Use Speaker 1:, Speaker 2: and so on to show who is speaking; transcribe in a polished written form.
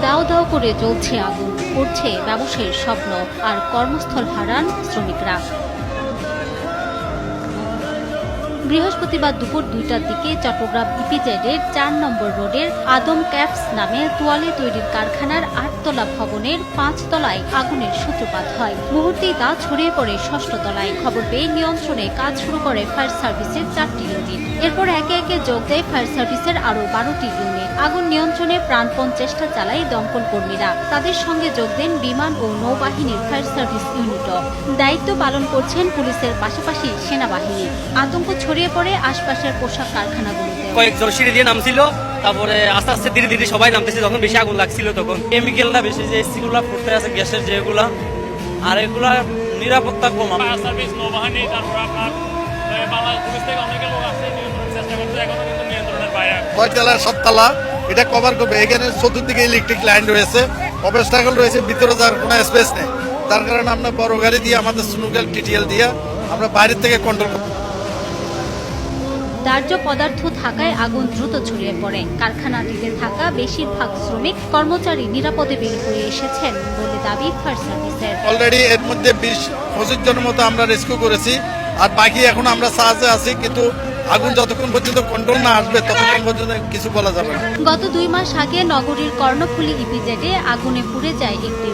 Speaker 1: দাও দাও করে জ্বলছে আগুন, উঠছে ব্যবসায়ীর স্বপ্ন, আর কর্মস্থল হারান শ্রমিকরা। বৃহস্পতিবার দুপুর 2টার দিকে চট্টগ্রাম ইপিজেডের 4 নম্বর রোডের আদম ক্যাপস নামে তোয়ালে তৈরির কারখানার 8 তলা ভবনের 5 তলায় আগুনের সূত্রপাত হয়। মুহূর্তেই তা ছড়িয়ে পড়ে 6ষ্ঠ তলায়। খবর পেয়ে নিয়ন্ত্রণে কাজ শুরু করে ফায়ার সার্ভিসের 4টি ইউনিট। এরপর একে একে যোগ দেয় ফায়ার সার্ভিসের আরও 12টি ইউনিট। আগুন নিয়ন্ত্রণে প্রাণপণ চেষ্টা চালায় দমকল কর্মীরা। তাদের সঙ্গে যোগ দেন বিমান ও নৌবাহিনীর ফায়ার সার্ভিস ইউনিটও। দায়িত্ব পালন করছেন পুলিশের পাশাপাশি সেনাবাহিনী। আতঙ্ক ছড়িয়ে পড়ে আশপাশের পোশাক কারখানাগুলোতে।
Speaker 2: কয়েকজন সিঁড়ি দিয়ে নামছিল, তারপরে আস্তে আস্তে ধীরে ধীরে সবাই নামতেছে। যখন বেশি আগুন লাগছিল তখন কেমিক্যালটা বেশি, যে এসিগুলা ফুটতে আছে গ্যাসের যেগুলা, আর এগুলা নিরাপত্তা কম।
Speaker 3: ফায়ার সার্ভিস, নৌবাহিনী, তারপর আপনার বাংলাদেশ পুলিশ থেকে অনেকে লোক আছে নিয়ন্ত্রণের চেষ্টা করতে, এখনো কিন্তু নিয়ন্ত্রণের বাইরে।
Speaker 4: 6 তলা 7 তলা এটা কভার করবে। এখানে চতুর্দিকে ইলেকট্রিক লাইন রয়েছে, অবস্টাকল রয়েছে, ভিতরে যাওয়ার কোনো স্পেস নেই। তার কারণে আমরা বড় গাড়ি দিয়ে, আমাদের স্নুকেল টিটিএল দিয়ে আমরা বাইরের থেকে কন্ট্রোল করতে।
Speaker 1: দাহ্য পদার্থ থাকায় আগুন দ্রুত ছড়িয়ে পড়ে। কারখানাটিতে থাকা বেশিরভাগ শ্রমিক কর্মচারী নিরাপদে বের হয়ে এসেছেন বলে দাবি ফায়ার সার্ভিসের।
Speaker 4: অলরেডি এর মধ্যে 20-25 জনের মতো আমরা রেস্কিউ করেছি, আর বাকি এখন আমরা সাহায্যে আছি। কিন্তু আগুন যতক্ষণ পর্যন্ত কন্ট্রোল না আসবে ততক্ষণ পর্যন্ত কিছু বলা যাবে না।
Speaker 1: গত 2 মাস আগে নগরীর কর্ণফুলী ইপিজেডে আগুনে পুড়ে যায় একটি